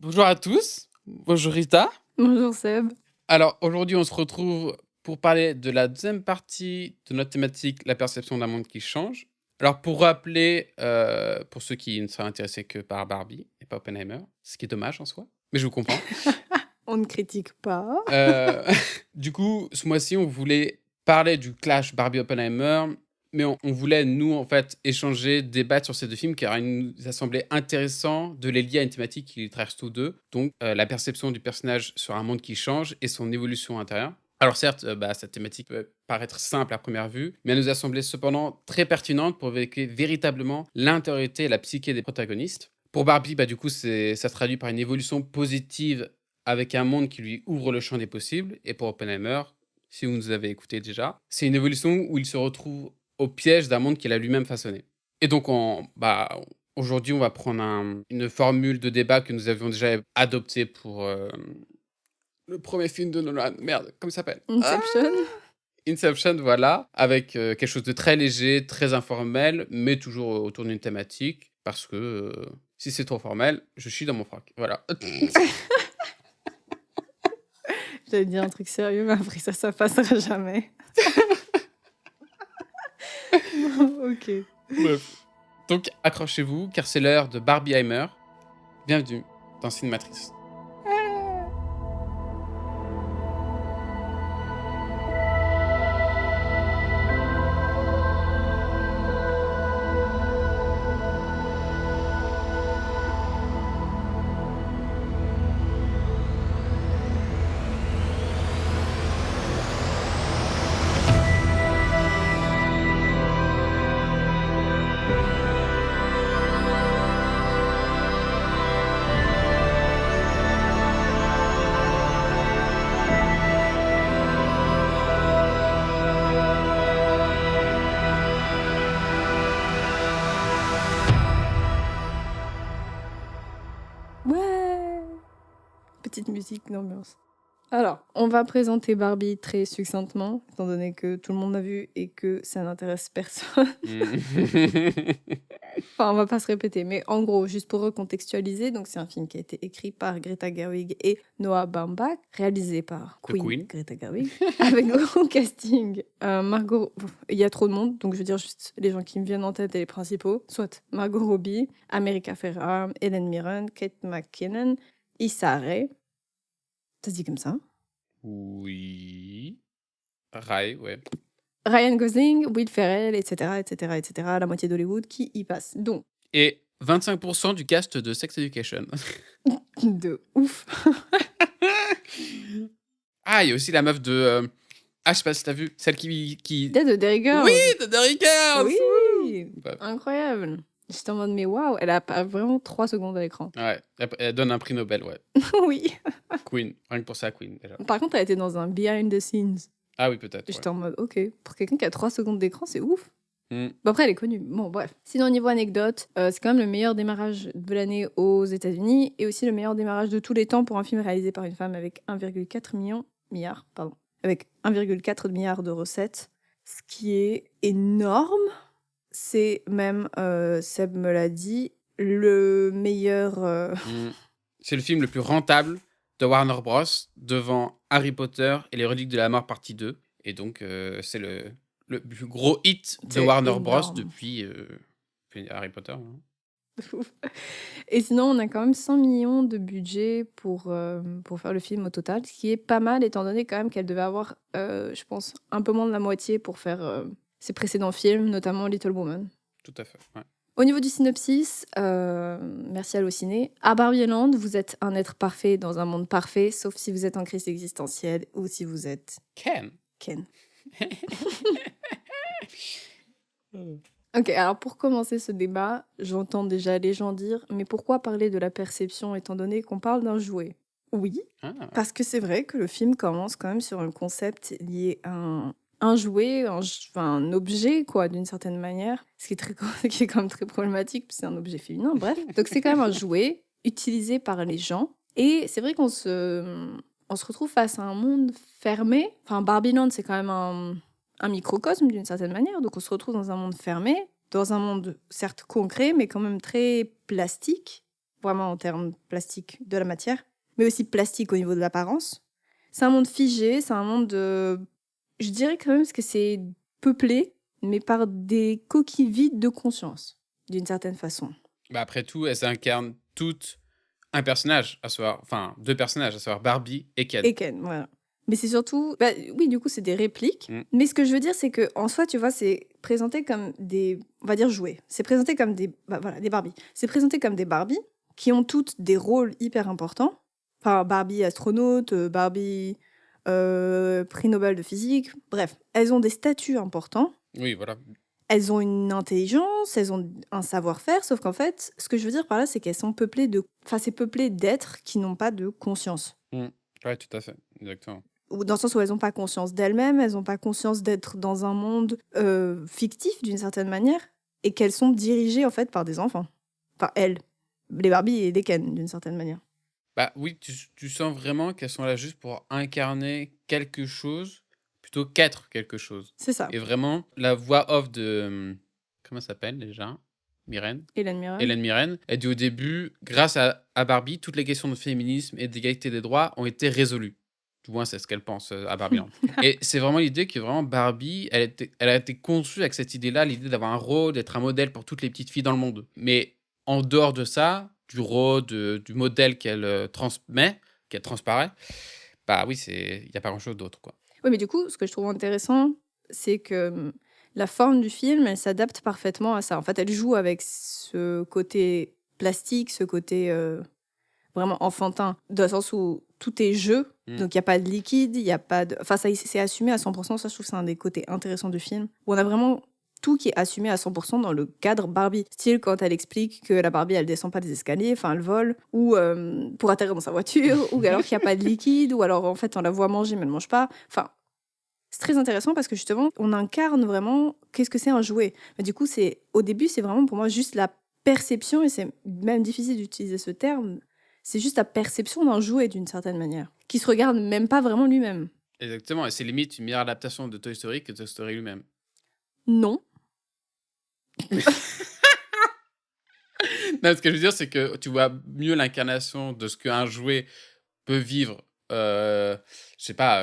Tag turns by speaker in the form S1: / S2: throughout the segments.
S1: Bonjour à tous. Bonjour Rita.
S2: Bonjour Seb.
S1: Alors aujourd'hui, on se retrouve pour parler de la deuxième partie de notre thématique, la perception d'un monde qui change. Alors pour rappeler, pour ceux qui ne seraient intéressés que par Barbie et pas Oppenheimer, ce qui est dommage en soi, mais je vous comprends.
S2: On ne critique pas.
S1: Du coup, ce mois-ci, on voulait parler du clash Barbie-Oppenheimer, mais on voulait, nous, en fait, échanger, débattre sur ces deux films, car il nous a semblé intéressant de les lier à une thématique qui les traverse tous deux, donc la perception du personnage sur un monde qui change et son évolution intérieure. Alors certes, cette thématique peut paraître simple à première vue, mais elle nous a semblé cependant très pertinente pour évoquer véritablement l'intériorité et la psyché des protagonistes. Pour Barbie, du coup, ça se traduit par une évolution positive avec un monde qui lui ouvre le champ des possibles. Et pour Oppenheimer, si vous nous avez écouté déjà, c'est une évolution où il se retrouve au piège d'un monde qu'il a lui-même façonné. Et donc, aujourd'hui, on va prendre une formule de débat que nous avions déjà adoptée pour le premier film de Nolan. Merde, comment ça s'appelle
S2: Inception.
S1: Inception, voilà, avec quelque chose de très léger, très informel, mais toujours autour d'une thématique, parce que si c'est trop formel, je chie dans mon froc. Voilà.
S2: J'allais dire un truc sérieux, mais après ça passera jamais. Ok.
S1: Bref. Donc, accrochez-vous, car c'est l'heure de Barbieheimer. Bienvenue dans Cinematrice.
S2: Ouais. Petite musique d'ambiance. Alors, on va présenter Barbie très succinctement, étant donné que tout le monde l'a vu et que ça n'intéresse personne. Enfin, on va pas se répéter, mais en gros, juste pour recontextualiser, donc c'est un film qui a été écrit par Greta Gerwig et Noah Baumbach, réalisé par Queen. Greta Gerwig, avec gros casting. Margot, il y a trop de monde, donc je veux dire juste les gens qui me viennent en tête et les principaux, soit Margot Robbie, America Ferrera, Helen Mirren, Kate McKinnon, Issa Rae. Ça se dit comme ça?
S1: Oui. Rai, ouais.
S2: Ryan Gosling, Will Ferrell, etc., etc., etc., la moitié d'Hollywood qui y passe. Donc.
S1: Et 25% du cast de Sex Education.
S2: De ouf.
S1: Ah, il y a aussi la meuf de... je sais pas si t'as vu, celle qui...
S2: De Derry Girls.
S1: Oui, de Derry Girls.
S2: Oui, incroyable. J'étais en mode, mais waouh, elle a vraiment 3 secondes à l'écran.
S1: Ouais, elle donne un prix Nobel, ouais.
S2: Oui.
S1: Queen, rien que pour ça, Queen, déjà.
S2: Par contre, elle était dans un behind the scenes.
S1: Ah oui, peut-être.
S2: J'étais en mode, ok, pour quelqu'un qui a 3 secondes d'écran, c'est ouf.
S1: Mm.
S2: Bon, après, elle est connue. Bon, bref. Sinon, au niveau anecdote, c'est quand même le meilleur démarrage de l'année aux États-Unis et aussi le meilleur démarrage de tous les temps pour un film réalisé par une femme avec 1,4 milliard, avec 1,4 milliard de recettes, ce qui est énorme. C'est même, Seb me l'a dit, le meilleur...
S1: C'est le film le plus rentable de Warner Bros. Devant Harry Potter et les Reliques de la Mort partie 2. Et donc, c'est le plus gros hit de Warner Bros. Depuis Harry Potter. Hein.
S2: Et sinon, on a quand même 100 millions de budget pour faire le film au total, ce qui est pas mal, étant donné quand même qu'elle devait avoir, je pense, un peu moins de la moitié pour faire ses précédents films, notamment Little Woman.
S1: Tout à fait, ouais.
S2: Au niveau du synopsis, merci Allociné. À Barbie Land, vous êtes un être parfait dans un monde parfait, sauf si vous êtes en crise existentielle ou si vous êtes...
S1: Ken.
S2: Ok, alors pour commencer ce débat, j'entends déjà les gens dire « Mais pourquoi parler de la perception étant donné qu'on parle d'un jouet ?» Oui, parce que c'est vrai que le film commence quand même sur un concept lié à un jouet, un objet, quoi, d'une certaine manière, ce qui est quand même très problématique, c'est un objet féminin, bref. Donc c'est quand même un jouet utilisé par les gens, et c'est vrai qu'on se retrouve face à un monde fermé. Enfin, Barbie Land, c'est quand même un microcosme d'une certaine manière, donc on se retrouve dans un monde fermé, dans un monde certes concret, mais quand même très plastique. vraiment en termes plastiques de la matière, mais aussi plastique au niveau de l'apparence. C'est un monde figé, c'est un monde je dirais quand même que c'est peuplé, mais par des coquilles vides de conscience, d'une certaine façon.
S1: Bah, après tout, elles incarnent toutes un personnage, à savoir, enfin, 2 personnages, à savoir Barbie et Ken.
S2: Et Ken, voilà. Mais c'est surtout, oui, du coup, c'est des répliques. Mais ce que je veux dire, c'est que en soi, tu vois, c'est présenté comme des, on va dire jouets. C'est présenté comme des, voilà, des Barbies. C'est présenté comme des Barbies qui ont toutes des rôles hyper importants. Enfin, Barbie astronaute, Barbie prix Nobel de physique. Bref, elles ont des statuts importants.
S1: Oui, voilà.
S2: Elles ont une intelligence, elles ont un savoir-faire, sauf qu'en fait, ce que je veux dire par là, c'est qu'elles sont peuplées de, enfin, c'est peuplé d'êtres qui n'ont pas de conscience.
S1: Ouais, tout à fait, exactement.
S2: Ou dans le sens où elles n'ont pas conscience d'elles-mêmes, elles n'ont pas conscience d'être dans un monde fictif d'une certaine manière, et qu'elles sont dirigées en fait par des enfants. Enfin, elles, les Barbie et les Ken d'une certaine manière.
S1: Bah oui, tu sens vraiment qu'elles sont là juste pour incarner quelque chose plutôt qu'être quelque chose.
S2: C'est ça.
S1: Et vraiment, la voix off de... Comment ça s'appelle déjà? Myrène.
S2: Hélène Mirren.
S1: Hélène Mirren, elle dit au début, grâce à Barbie, toutes les questions de féminisme et d'égalité des droits ont été résolues. Du moins, c'est ce qu'elle pense à Barbieland. Et c'est vraiment l'idée que vraiment Barbie, elle a été conçue avec cette idée-là, l'idée d'avoir un rôle, d'être un modèle pour toutes les petites filles dans le monde. Mais en dehors de ça, du rôle, du modèle qu'elle transmet, qu'elle transparaît, bah oui, il n'y a pas grand-chose d'autre, quoi.
S2: Oui, mais du coup, ce que je trouve intéressant, c'est que la forme du film, elle s'adapte parfaitement à ça. En fait, elle joue avec ce côté plastique, ce côté vraiment enfantin, dans le sens où tout est jeu, donc il n'y a pas de liquide, il n'y a pas de... Enfin, ça, c'est assumé à 100%, ça, je trouve que c'est un des côtés intéressants du film, où on a vraiment tout qui est assumé à 100% dans le cadre Barbie. Style quand elle explique que la Barbie, elle descend pas des escaliers, enfin, elle vole, ou pour atterrir dans sa voiture, ou alors qu'il n'y a pas de liquide, ou alors, en fait, on la voit manger, mais elle ne mange pas. Enfin, c'est très intéressant parce que, justement, on incarne vraiment qu'est-ce que c'est un jouet. Mais du coup, au début, c'est vraiment, pour moi, juste la perception, et c'est même difficile d'utiliser ce terme, c'est juste la perception d'un jouet, d'une certaine manière, qui se regarde même pas vraiment lui-même.
S1: Exactement, et c'est limite une meilleure adaptation de Toy Story que Toy Story lui-même.
S2: Non.
S1: Non, ce que je veux dire, c'est que tu vois mieux l'incarnation de ce qu'un jouet peut vivre, je sais pas,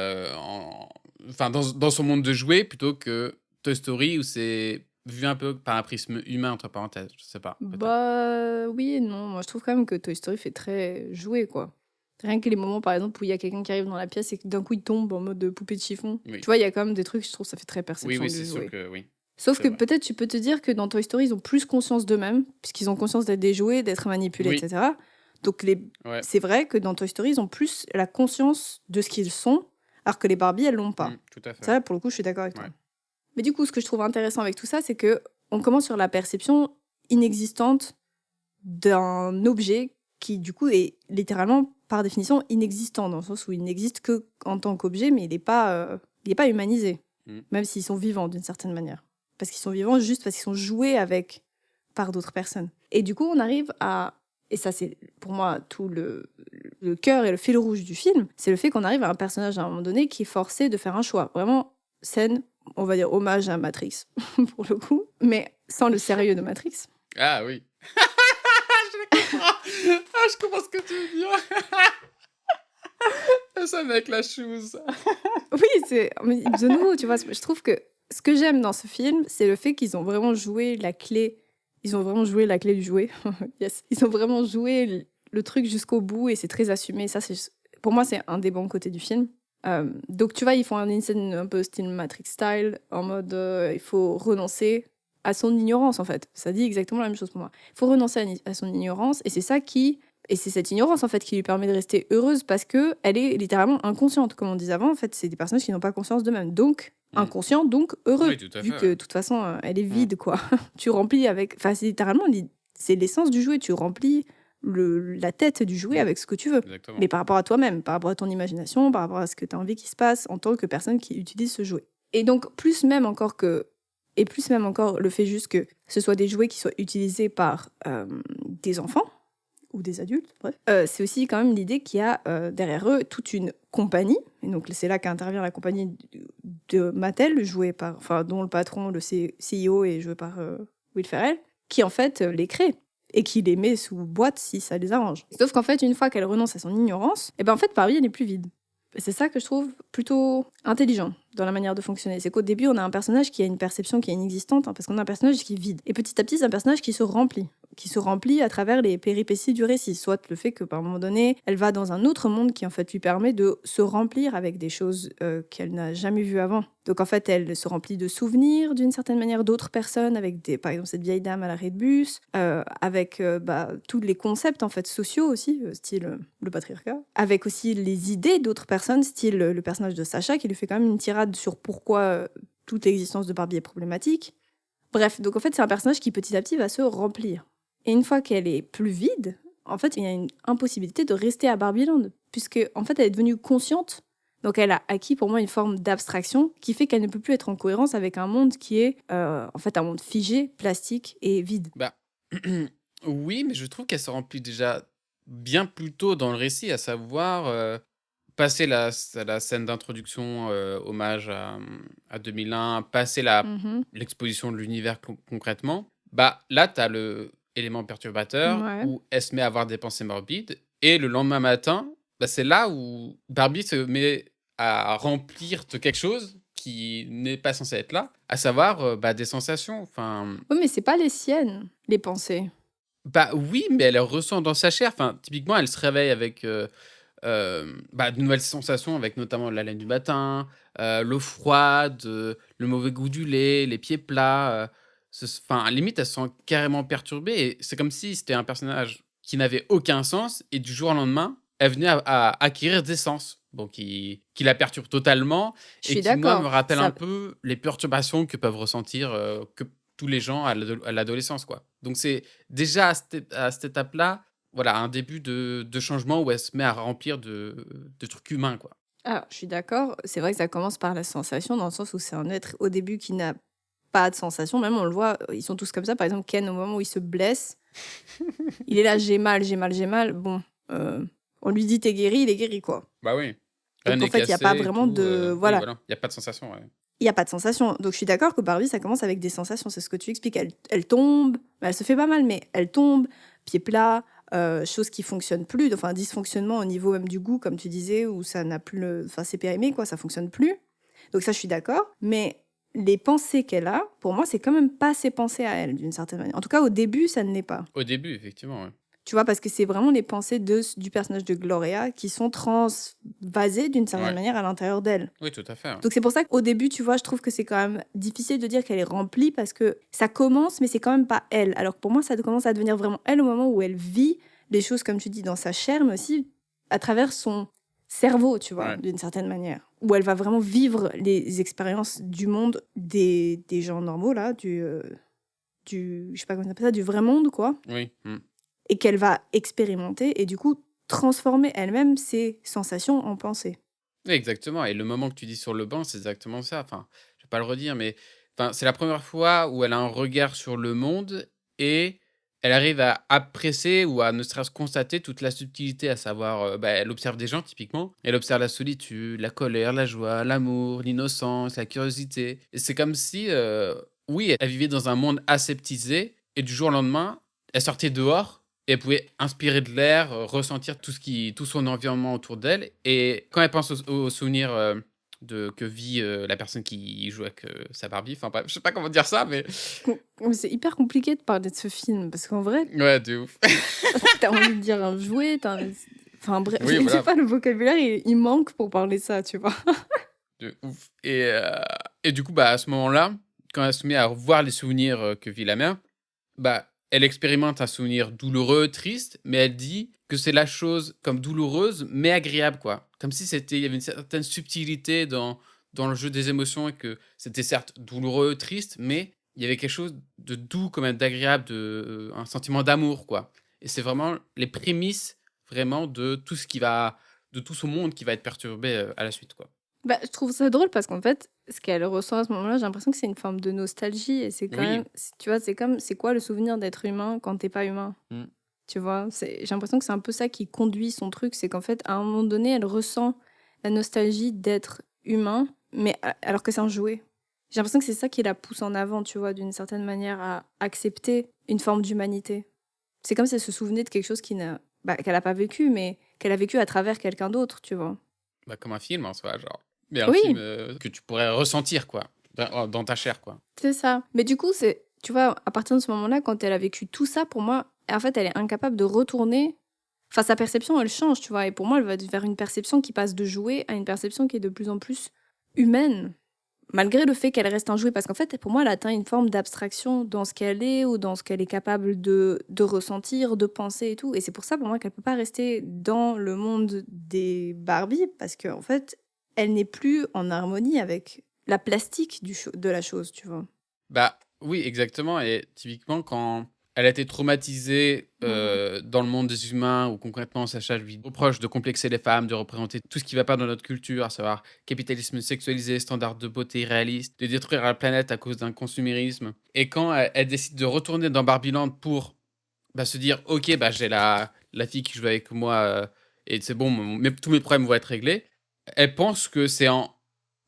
S1: enfin, dans son monde de jouets, plutôt que Toy Story, où c'est vu un peu par un prisme humain, entre parenthèses, je sais pas, peut-être.
S2: Bah oui et non. Moi, je trouve quand même que Toy Story fait très jouet, quoi. Rien que les moments, par exemple, où il y a quelqu'un qui arrive dans la pièce et que d'un coup, il tombe en mode de poupée de chiffon.
S1: Oui.
S2: Tu vois, il y a quand même des trucs, je trouve, ça fait très
S1: Oui,
S2: perception
S1: oui,
S2: du
S1: c'est
S2: jouet.
S1: sûr que oui.
S2: Sauf
S1: C'est
S2: que
S1: vrai.
S2: peut-être tu peux te dire que dans Toy Story, ils ont plus conscience d'eux-mêmes, puisqu'ils ont conscience d'être des jouets, d'être manipulés,
S1: Oui.
S2: etc. Donc
S1: Ouais.
S2: c'est vrai que dans Toy Story, ils ont plus la conscience de ce qu'ils sont, alors que les Barbie, elles l'ont pas.
S1: Tout à fait.
S2: Ça, pour le coup, je suis d'accord avec toi.
S1: Ouais.
S2: Mais du coup, ce que je trouve intéressant avec tout ça, c'est que on commence sur la perception inexistante d'un objet qui, du coup, est littéralement, par définition, inexistant, dans le sens où il n'existe que en tant qu'objet, mais il n'est pas humanisé, même s'ils sont vivants d'une certaine manière. Parce qu'ils sont vivants juste parce qu'ils sont joués avec par d'autres personnes. Et du coup, on arrive à... Et ça, c'est pour moi tout le cœur et le fil rouge du film, c'est le fait qu'on arrive à un personnage à un moment donné qui est forcé de faire un choix. Vraiment, scène, on va dire hommage à Matrix, pour le coup, mais sans le sérieux de Matrix.
S1: Ah oui. Je comprends. Ah, je comprends ce que tu veux dire. Ça avec la chose.
S2: Oui, mais de nouveau, tu vois, je trouve que ce que j'aime dans ce film, c'est le fait qu'ils ont vraiment joué la clé. Ils ont vraiment joué la clé du jouet. Yes. Ils ont vraiment joué le truc jusqu'au bout et c'est très assumé. Ça, pour moi, c'est un des bons côtés du film. Donc, tu vois, ils font une scène un peu style Matrix style, en mode il faut renoncer à son ignorance, en fait. Ça dit exactement la même chose pour moi. Il faut renoncer à son ignorance et c'est ça qui... Et c'est cette ignorance, en fait, qui lui permet de rester heureuse parce qu'elle est littéralement inconsciente. Comme on disait avant, en fait, c'est des personnages qui n'ont pas conscience d'eux-mêmes. Donc, inconscient, donc heureux.
S1: Oui, tout à
S2: vu
S1: fait,
S2: que,
S1: ouais.
S2: de toute façon, elle est vide, quoi. Tu remplis avec... Enfin, c'est littéralement... C'est l'essence du jouet. Tu remplis la tête du jouet avec ce que tu veux.
S1: Exactement.
S2: Mais par rapport à toi-même, par rapport à ton imagination, par rapport à ce que tu as envie qu'il se passe en tant que personne qui utilise ce jouet. Et donc, plus même encore le fait juste que ce soit des jouets qui soient utilisés par des enfants, ou des adultes, bref. C'est aussi quand même l'idée qu'il y a derrière eux toute une compagnie, et donc c'est là qu'intervient la compagnie de Mattel, dont le patron, le CEO, est joué par Will Ferrell, qui en fait les crée. et qui les met sous boîte si ça les arrange. Sauf qu'en fait, une fois qu'elle renonce à son ignorance, et ben en fait, Barbie, elle est plus vide. Et c'est ça que je trouve plutôt intelligent dans la manière de fonctionner. C'est qu'au début, on a un personnage qui a une perception qui est inexistante, parce qu'on a un personnage qui est vide. Et petit à petit, c'est un personnage qui se remplit à travers les péripéties du récit. Soit le fait que, par un moment donné, elle va dans un autre monde qui, en fait, lui permet de se remplir avec des choses qu'elle n'a jamais vues avant. Donc, en fait, elle se remplit de souvenirs, d'une certaine manière, d'autres personnes, avec, par exemple, cette vieille dame à l'arrêt de bus, avec tous les concepts, en fait, sociaux aussi, style le patriarcat, avec aussi les idées d'autres personnes, style le personnage de Sacha, qui lui fait quand même une tirade sur pourquoi toute l'existence de Barbie est problématique. Bref, donc en fait, c'est un personnage qui petit à petit va se remplir. Et une fois qu'elle est plus vide, en fait, il y a une impossibilité de rester à Barbieland, puisque en fait, elle est devenue consciente. Donc elle a acquis pour moi une forme d'abstraction qui fait qu'elle ne peut plus être en cohérence avec un monde qui est en fait un monde figé, plastique et vide.
S1: Bah, oui, mais je trouve qu'elle se remplit déjà bien plus tôt dans le récit, à savoir passer la scène d'introduction, hommage à 2001, passer
S2: Mhm.
S1: l'exposition de l'univers concrètement. Bah là, tu as le élément perturbateur
S2: Ouais.
S1: où elle se met à avoir des pensées morbides et le lendemain matin, bah, c'est là où Barbie se met à remplir de quelque chose qui n'est pas censé être là, à savoir, bah, des sensations. Enfin,
S2: Oui, mais c'est pas les siennes, les pensées.
S1: bah, oui, mais elle ressent dans sa chair. Enfin, typiquement, elle se réveille avec, bah, de nouvelles sensations avec notamment l'haleine du matin, l'eau froide, le mauvais goût du lait, les pieds plats, enfin, limite, elle se sent carrément perturbée et c'est comme si c'était un personnage qui n'avait aucun sens et du jour au lendemain, elle venait à acquérir des sens. Bon, qui la perturbe totalement
S2: Je
S1: et
S2: suis
S1: qui, moi, me
S2: d'accord.
S1: rappelle un
S2: Ça,
S1: peu les perturbations que peuvent ressentir, que tous les gens à l'adolescence, quoi. Donc c'est déjà à cette étape-là, voilà, un début de changement où elle se met à remplir de trucs humains, quoi.
S2: ah, je suis d'accord. C'est vrai que ça commence par la sensation, dans le sens où c'est un être au début qui n'a pas de sensation. Même on le voit, ils sont tous comme ça. Par exemple, Ken, au moment où il se blesse, il est là, j'ai mal, j'ai mal, j'ai mal. Bon, on lui dit t'es guéri, il est guéri, quoi.
S1: Bah oui, rien
S2: Donc en
S1: n'est
S2: fait, il n'y a pas
S1: cassé et
S2: vraiment
S1: tout,
S2: de...
S1: oui,
S2: Voilà,
S1: voilà, il y a pas de sensation, ouais.
S2: il n'y a pas de sensation. Donc je suis d'accord que Barbie, ça commence avec des sensations. C'est ce que tu expliques. Elle tombe, bah, elle se fait pas mal, mais elle tombe, pied plat, chose qui fonctionne plus. Enfin, dysfonctionnement au niveau même du goût, comme tu disais, où ça n'a plus le... Enfin, c'est périmé, quoi, ça fonctionne plus. Donc ça, je suis d'accord. Mais les pensées qu'elle a, pour moi, c'est quand même pas ses pensées à elle, d'une certaine manière. En tout cas, au début, ça ne l'est pas.
S1: Au début, effectivement, ouais.
S2: Tu vois, parce que c'est vraiment les pensées du personnage de Gloria qui sont transvasées d'une certaine
S1: Ouais.
S2: manière à l'intérieur d'elle.
S1: Oui, tout à fait, ouais.
S2: Donc c'est pour ça qu'au début, tu vois, je trouve que c'est quand même difficile de dire qu'elle est remplie parce que ça commence, mais c'est quand même pas elle. Alors que pour moi, ça commence à devenir vraiment elle au moment où elle vit les choses, comme tu dis, dans sa chair, mais aussi à travers son cerveau, tu vois,
S1: Ouais.
S2: d'une certaine manière. Où elle va vraiment vivre les expériences du monde des gens normaux, là, je sais pas comment on appelle ça, du vrai monde, quoi.
S1: Oui,
S2: Et qu'elle va expérimenter et du coup transformer elle-même ses sensations en pensées.
S1: oui, exactement et le moment que tu dis sur le banc, c'est exactement ça. Enfin, je vais pas le redire, mais enfin, c'est la première fois où elle a un regard sur le monde et elle arrive à apprécier ou à ne serait-ce constater toute la subtilité, à savoir, bah, elle observe des gens typiquement, elle observe la solitude, la colère, la joie, l'amour, l'innocence, la curiosité et c'est comme si, oui, elle vivait dans un monde aseptisé et du jour au lendemain, elle sortait dehors et elle pouvait inspirer de l'air, ressentir tout son environnement autour d'elle et quand elle pense aux souvenirs, que vit, la personne qui joue avec, sa Barbie, enfin bref, je sais pas comment dire ça, mais
S2: Mais c'est hyper compliqué de parler de ce film parce qu'en vrai,
S1: ouais, de ouf.
S2: t'as envie de dire un jouet, enfin bref,
S1: Oui,
S2: je sais
S1: voilà,
S2: pas, le vocabulaire il manque pour parler ça, tu vois.
S1: de ouf et du coup, bah, à ce moment-là, quand elle se met à revoir les souvenirs, que vit la mère, bah, elle expérimente un souvenir douloureux, triste, mais elle dit que c'est la chose comme douloureuse, mais agréable, quoi. Comme si il y avait une certaine subtilité dans le jeu des émotions et que c'était certes douloureux, triste, mais il y avait quelque chose de doux, quand même, d'agréable, un sentiment d'amour, quoi. Et c'est vraiment les prémices, vraiment, de tout ce monde qui va être perturbé, à la suite, quoi.
S2: Bah, je trouve ça drôle parce qu'en fait, ce qu'elle ressent à ce moment-là, j'ai l'impression que c'est une forme de nostalgie et c'est quand
S1: Oui.
S2: même, tu vois, c'est comme, c'est quoi le souvenir d'être humain quand t'es pas humain?
S1: Mm.
S2: Tu vois, j'ai l'impression que c'est un peu ça qui conduit son truc, c'est qu'en fait, à un moment donné, elle ressent la nostalgie d'être humain, mais alors que c'est un jouet. J'ai l'impression que c'est ça qui la pousse en avant, tu vois, d'une certaine manière, à accepter une forme d'humanité. C'est comme si elle se souvenait de quelque chose qu'elle n'a pas vécu, mais qu'elle a vécu à travers quelqu'un d'autre, tu vois.
S1: Bah, comme un film en soi, genre. Mais un film
S2: Oui,
S1: que tu pourrais ressentir, quoi. Dans ta chair, quoi.
S2: c'est ça. Mais du coup, tu vois, à partir de ce moment-là, quand elle a vécu tout ça, pour moi, en fait, elle est incapable de retourner. Enfin, sa perception, elle change, tu vois. Et pour moi, elle va vers une perception qui passe de jouet à une perception qui est de plus en plus humaine. Malgré le fait qu'elle reste un jouet, parce qu'en fait, pour moi, elle atteint une forme d'abstraction dans ce qu'elle est ou dans ce qu'elle est capable de ressentir, de penser et tout. Et c'est pour ça, pour moi, qu'elle peut pas rester dans le monde des Barbie, parce qu'en fait, elle n'est plus en harmonie avec la plastique de la chose, tu vois.
S1: Bah oui, exactement. Et typiquement, quand elle a été traumatisée dans le monde des humains, ou concrètement, Sacha lui reproche de complexer les femmes, de représenter tout ce qui va pas dans notre culture, à savoir capitalisme sexualisé, standards de beauté irréalistes, de détruire la planète à cause d'un consumérisme. Et quand elle décide de retourner dans Barbieland pour se dire, ok, j'ai la fille qui joue avec moi et c'est bon, tous mes problèmes vont être réglés, elle pense que c'est en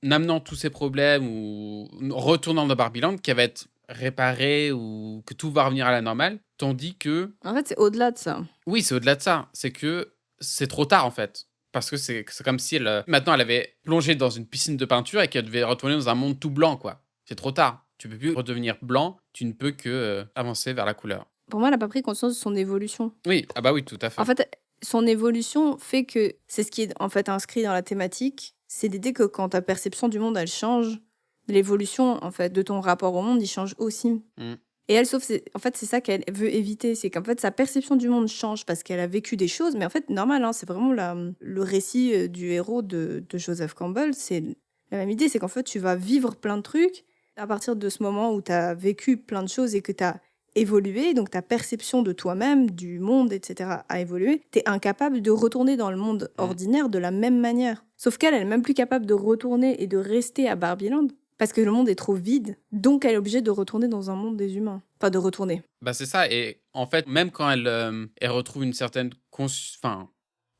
S1: amenant tous ces problèmes ou retournant dans Barbieland qu'elle va être réparée ou que tout va revenir à la normale. Tandis que,
S2: En fait, c'est au-delà de ça.
S1: oui, c'est au-delà de ça. C'est que c'est trop tard en fait. Parce que c'est comme si maintenant elle avait plongé dans une piscine de peinture et qu'elle devait retourner dans un monde tout blanc, quoi. C'est trop tard. Tu peux plus redevenir blanc, tu ne peux que avancer vers la couleur.
S2: Pour moi, elle n'a pas pris conscience de son évolution.
S1: Oui, ah bah oui, tout à
S2: En
S1: fait.
S2: fait, son évolution fait que c'est ce qui est en fait inscrit dans la thématique. C'est l'idée que quand ta perception du monde, elle change, l'évolution en fait de ton rapport au monde, il change aussi.
S1: Mm.
S2: Et elle, en fait, c'est ça qu'elle veut éviter, c'est qu'en fait, sa perception du monde change parce qu'elle a vécu des choses, mais en fait, normal, hein, c'est vraiment le récit du héros de Joseph Campbell, c'est la même idée, c'est qu'en fait, tu vas vivre plein de trucs à partir de ce moment où tu as vécu plein de choses et que tu as évolué, donc ta perception de toi-même, du monde, etc., a évolué, tu es incapable de retourner dans le monde ordinaire de la même manière. Sauf qu'elle est même plus capable de retourner et de rester à Barbieland. Parce que le monde est trop vide, donc elle est obligée de retourner dans un monde des humains. Enfin, de retourner.
S1: Bah, c'est ça. Et en fait, même quand elle retrouve une certaine enfin,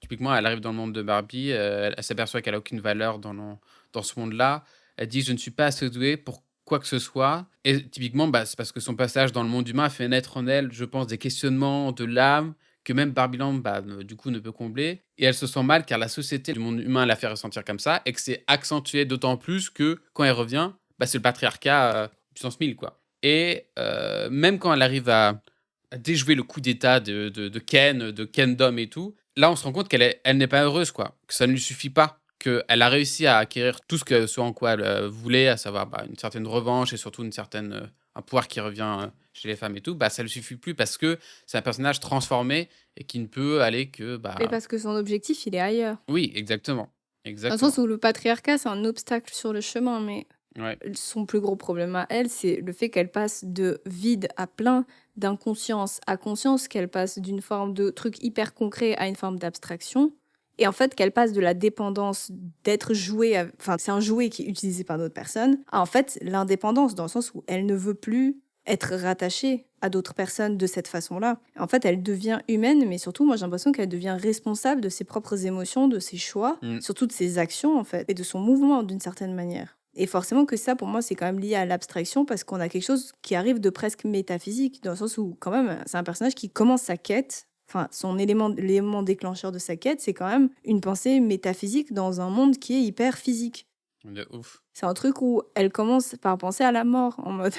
S1: typiquement, elle arrive dans le monde de Barbie, elle s'aperçoit qu'elle a aucune valeur dans ce monde-là. Elle dit: «Je ne suis pas assez douée pour quoi que ce soit». Et typiquement, c'est parce que son passage dans le monde humain a fait naître en elle, je pense, des questionnements de l'âme que même Barbieland, du coup, ne peut combler. Et elle se sent mal car la société du monde humain l'a fait ressentir comme ça et que c'est accentué d'autant plus que quand elle revient, c'est le patriarcat, puissance 1000, quoi. Et même quand elle arrive à déjouer le coup d'état de Ken, de Kendom et tout, là, on se rend compte elle n'est pas heureuse, quoi. Que ça ne lui suffit pas. Qu'elle a réussi à acquérir tout ce en quoi elle voulait, à savoir une certaine revanche et surtout un pouvoir qui revient chez les femmes et tout, ça ne lui suffit plus parce que c'est un personnage transformé et qui ne peut aller que.
S2: Et parce que son objectif, il est ailleurs.
S1: Oui, exactement.
S2: Dans le
S1: Exactement.
S2: sens où le patriarcat, c'est un obstacle sur le chemin, mais
S1: Ouais.
S2: son plus gros problème à elle, c'est le fait qu'elle passe de vide à plein, d'inconscience à conscience, qu'elle passe d'une forme de truc hyper concret à une forme d'abstraction. Et en fait, qu'elle passe de la dépendance d'être jouée, enfin, c'est un jouet qui est utilisé par d'autres personnes, à en fait l'indépendance, dans le sens où elle ne veut plus être rattachée à d'autres personnes de cette façon-là. En fait, elle devient humaine, mais surtout, moi, j'ai l'impression qu'elle devient responsable de ses propres émotions, de ses choix, surtout de ses actions, en fait, et de son mouvement, d'une certaine manière. Et forcément que ça, pour moi, c'est quand même lié à l'abstraction, parce qu'on a quelque chose qui arrive de presque métaphysique, dans le sens où, quand même, c'est un personnage qui commence sa quête. Enfin, l'élément déclencheur de sa quête, c'est quand même une pensée métaphysique dans un monde qui est hyper physique.
S1: De ouf.
S2: C'est un truc où elle commence par penser à la mort, en mode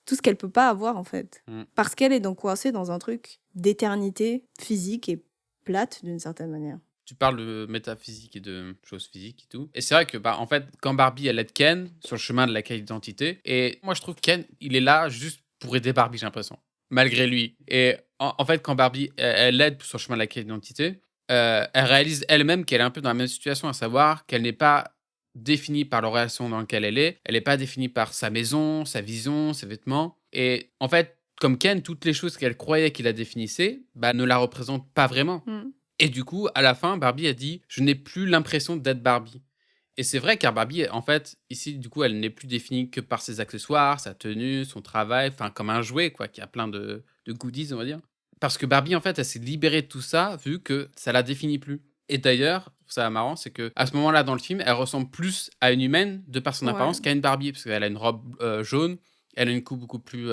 S2: tout ce qu'elle peut pas avoir, en fait. Parce qu'elle est donc coincée dans un truc d'éternité physique et plate, d'une certaine manière.
S1: Tu parles de métaphysique et de choses physiques et tout. Et c'est vrai que, en fait, quand Barbie, elle aide Ken sur le chemin de la quête d'identité, et moi, je trouve que Ken, il est là juste pour aider Barbie, j'ai l'impression. Malgré lui. Et en fait, quand Barbie, elle l'aide sur le chemin de la quête d'identité, elle réalise elle-même qu'elle est un peu dans la même situation, à savoir qu'elle n'est pas définie par la relation dans laquelle elle n'est pas définie par sa maison, sa vision, ses vêtements. Et en fait, comme Ken, toutes les choses qu'elle croyait qu'il la définissait, ne la représentent pas vraiment. Et du coup, à la fin, Barbie a dit: «Je n'ai plus l'impression d'être Barbie». Et c'est vrai, car Barbie, en fait, ici, du coup, elle n'est plus définie que par ses accessoires, sa tenue, son travail, enfin, comme un jouet, quoi, qui a plein de goodies, on va dire. Parce que Barbie, en fait, elle s'est libérée de tout ça, vu que ça la définit plus. Et d'ailleurs, ça marrant, c'est que à ce moment-là, dans le film, elle ressemble plus à une humaine, de par son apparence, qu'à une Barbie, parce qu'elle a une robe jaune, elle a une coupe beaucoup plus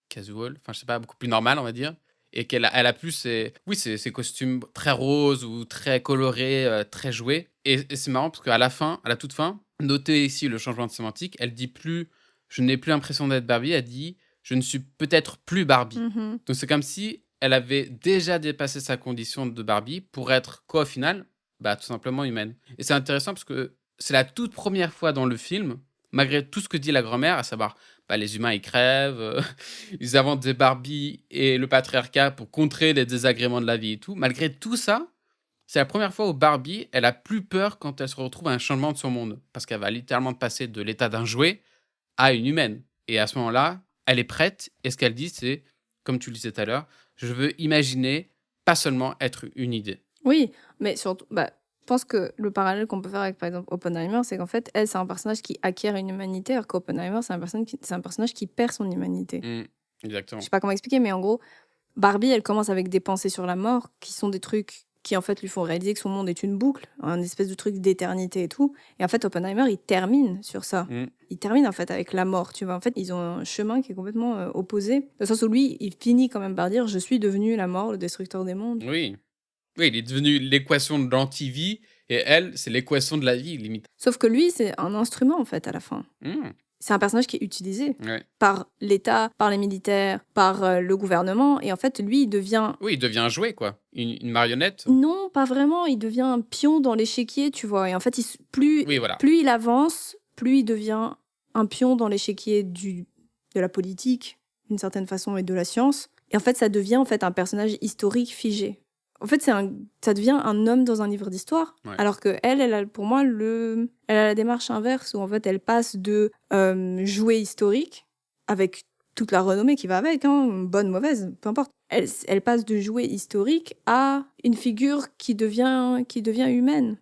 S1: casual, enfin, je sais pas, beaucoup plus normale, on va dire. et elle a plus ces costumes très roses ou très colorés, très joués. Et c'est marrant parce qu'à à la toute fin, notez ici le changement de sémantique, elle dit plus: «Je n'ai plus l'impression d'être Barbie», elle dit: «Je ne suis peut-être plus Barbie».
S2: Mhm.
S1: Donc c'est comme si elle avait déjà dépassé sa condition de Barbie pour être quoi au final? Bah, tout simplement humaine. Et c'est intéressant parce que c'est la toute première fois dans le film, malgré tout ce que dit la grand-mère, à savoir, bah, les humains ils crèvent, ils inventent des Barbies et le patriarcat pour contrer les désagréments de la vie et tout. Malgré tout ça, c'est la première fois où Barbie, elle a plus peur quand elle se retrouve à un changement de son monde. Parce qu'elle va littéralement passer de l'état d'un jouet à une humaine. Et à ce moment-là, elle est prête. Et ce qu'elle dit, c'est, comme tu le disais tout à l'heure, je veux imaginer, pas seulement être une idée.
S2: Oui, mais surtout, bah, je pense que le parallèle qu'on peut faire avec, par exemple, Oppenheimer, c'est qu'en fait, elle, c'est un personnage qui acquiert une humanité, alors qu'Oppenheimer, c'est un personnage qui perd son humanité. Je
S1: Exactement.
S2: sais pas comment expliquer, mais en gros, Barbie, elle commence avec des pensées sur la mort, qui sont des trucs qui, en fait, lui font réaliser que son monde est une boucle, un espèce de truc d'éternité et tout. Et en fait, Oppenheimer, il termine sur ça. Il termine, en fait, avec la mort, tu vois. En fait, ils ont un chemin qui est complètement opposé. Dans le sens où lui, il finit quand même par dire « Je suis devenu la mort, le destructeur des mondes ».
S1: Oui. Oui, il est devenu l'équation de l'anti-vie et elle, c'est l'équation de la vie, limite.
S2: Sauf que lui, c'est un instrument, en fait, à la fin.
S1: Mmh.
S2: C'est un personnage qui est utilisé
S1: Ouais.
S2: par l'État, par les militaires, par le gouvernement. Et en fait, lui, il devient...
S1: Oui, il devient un jouet, quoi. Une marionnette.
S2: Non, pas vraiment. Il devient un pion dans l'échiquier, tu vois. Et en fait,
S1: Oui, voilà.
S2: plus il avance, plus il devient un pion dans l'échiquier de la politique, d'une certaine façon, et de la science. Et en fait, ça devient en fait un personnage historique figé. En fait, ça devient un homme dans un livre d'histoire.
S1: Ouais.
S2: Alors que elle a, pour moi, elle a la démarche inverse, où en fait, elle passe de jouet historique, avec toute la renommée qui va avec, hein, bonne, mauvaise, peu importe. Elle passe de jouet historique à une figure qui devient humaine.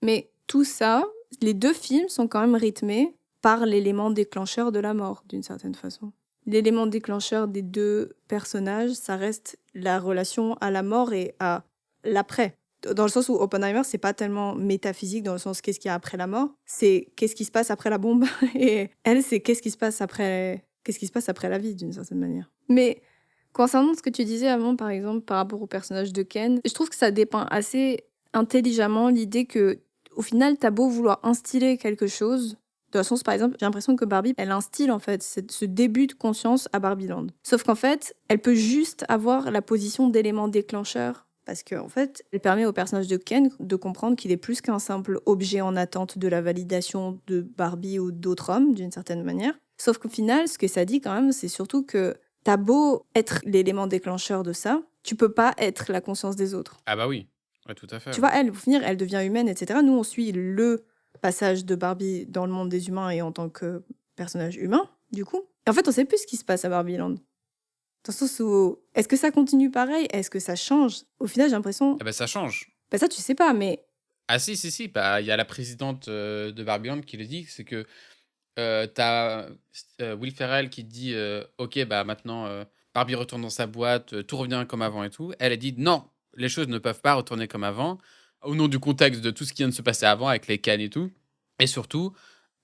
S2: Mais tout ça, les deux films sont quand même rythmés par l'élément déclencheur de la mort, d'une certaine façon. L'élément déclencheur des deux personnages, ça reste la relation à la mort et à l'après. Dans le sens où Oppenheimer, c'est pas tellement métaphysique dans le sens qu'est-ce qu'il y a après la mort, c'est qu'est-ce qui se passe après la bombe. Et elle, c'est qu'est-ce qui se passe après la vie, d'une certaine manière. Mais concernant ce que tu disais avant, par exemple, par rapport au personnage de Ken, je trouve que ça dépeint assez intelligemment l'idée que, au final, t'as beau vouloir instiller quelque chose, dans le sens, par exemple, j'ai l'impression que Barbie, elle instille en fait ce début de conscience à Barbieland. Sauf qu'en fait, elle peut juste avoir la position d'élément déclencheur. Parce qu'en fait, elle permet au personnage de Ken de comprendre qu'il est plus qu'un simple objet en attente de la validation de Barbie ou d'autres hommes, d'une certaine manière. Sauf qu'au final, ce que ça dit quand même, c'est surtout que t'as beau être l'élément déclencheur de ça, tu peux pas être la conscience des autres.
S1: Ah bah oui, ouais, tout à fait.
S2: Tu vois, elle, au finir, elle devient humaine, etc. Nous, on suit le passage de Barbie dans le monde des humains et en tant que personnage humain, du coup. Et en fait, on sait plus ce qui se passe à Barbieland. Dans le sens où, est-ce que ça continue pareil? Est-ce que ça change? Au final, j'ai l'impression...
S1: Ah bah ça change.
S2: Bah ça, tu sais pas, mais...
S1: Ah si, bah il y a la présidente de Barbieland qui le dit, c'est que t'as Will Ferrell qui dit ok, bah maintenant Barbie retourne dans sa boîte, tout revient comme avant et tout. Elle a dit non, les choses ne peuvent pas retourner comme avant, au nom du contexte de tout ce qui vient de se passer avant avec les cannes et tout. Et surtout,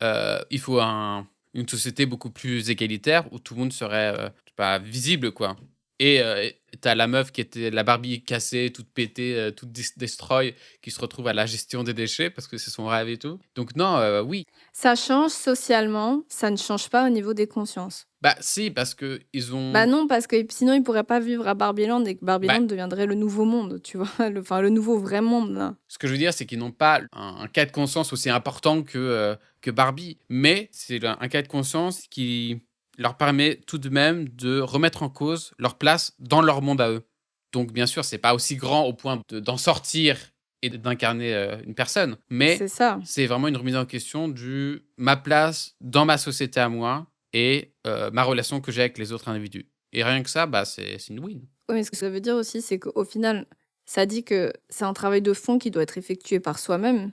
S1: il faut une société beaucoup plus égalitaire où tout le monde serait je sais pas, visible, quoi. Et t'as la meuf qui était la Barbie cassée, toute pétée, toute destroy, qui se retrouve à la gestion des déchets parce que c'est son rêve et tout. Donc non, oui.
S2: Ça change socialement, ça ne change pas au niveau des consciences.
S1: Bah si, parce que ils ont...
S2: Bah non, parce que sinon ils pourraient pas vivre à Barbieland et que Barbieland
S1: Bah,
S2: deviendrait le nouveau monde, tu vois, le nouveau vrai monde, là.
S1: ce que je veux dire, c'est qu'ils n'ont pas un cas de conscience aussi important que Barbie, mais c'est un cas de conscience qui leur permet tout de même de remettre en cause leur place dans leur monde à eux. Donc bien sûr, c'est pas aussi grand au point d'en sortir et d'incarner une personne, mais
S2: C'est ça.
S1: c'est vraiment une remise en question du ma place dans ma société à moi et ma relation que j'ai avec les autres individus. Et rien que ça, bah, c'est une win.
S2: Oui, mais ce que ça veut dire aussi, c'est qu'au final, ça dit que c'est un travail de fond qui doit être effectué par soi-même,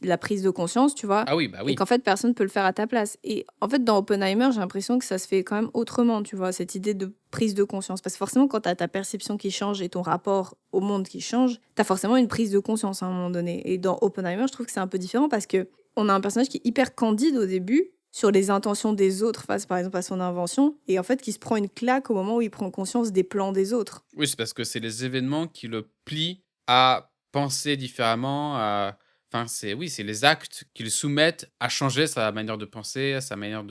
S2: la prise de conscience, tu vois,
S1: Ah oui, bah
S2: et
S1: oui.
S2: qu'en fait, personne ne peut le faire à ta place. Et en fait, dans Oppenheimer, j'ai l'impression que ça se fait quand même autrement, tu vois, cette idée de prise de conscience. Parce que forcément, quand tu as ta perception qui change et ton rapport au monde qui change, tu as forcément une prise de conscience à un moment donné. Et dans Oppenheimer, je trouve que c'est un peu différent parce que on a un personnage qui est hyper candide au début sur les intentions des autres face, par exemple, à son invention, et en fait, qui se prend une claque au moment où il prend conscience des plans des autres.
S1: Oui, c'est parce que c'est les événements qui le plient à penser différemment, enfin, c'est les actes qui le soumettent à changer sa manière de penser, sa manière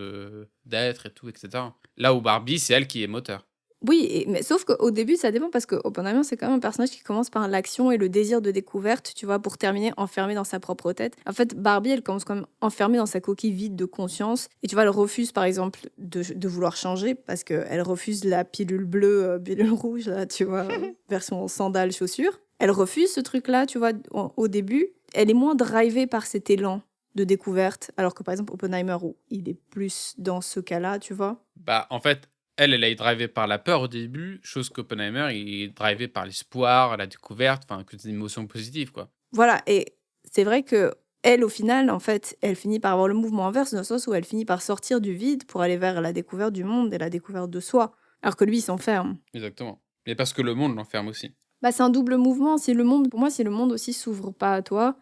S1: d'être et tout, et cetera. Là où Barbie, c'est elle qui est moteur.
S2: Oui, mais sauf qu'au début, ça dépend parce que Oppenheimer, c'est quand même un personnage qui commence par l'action et le désir de découverte, tu vois, pour terminer enfermé dans sa propre tête. En fait, Barbie, elle commence quand même enfermée dans sa coquille vide de conscience. Et tu vois, elle refuse, par exemple, de vouloir changer parce qu'elle refuse la pilule bleue, pilule rouge, là, tu vois, version sandales, chaussures. Elle refuse ce truc-là, tu vois, au début. Elle est moins drivée par cet élan de découverte, alors que, par exemple, Oppenheimer, où il est plus dans ce cas-là, tu vois.
S1: Bah, en fait, elle est drivée par la peur au début, chose qu'Oppenheimer, il est drivé par l'espoir, la découverte, enfin, que des émotions positives, quoi.
S2: Voilà, et c'est vrai que elle, au final, en fait, elle finit par avoir le mouvement inverse, dans le sens où elle finit par sortir du vide pour aller vers la découverte du monde et la découverte de soi, alors que lui, il s'enferme.
S1: Exactement. Mais parce que le monde l'enferme aussi.
S2: Bah, c'est un double mouvement. Pour moi, si le monde aussi s'ouvre pas à toi,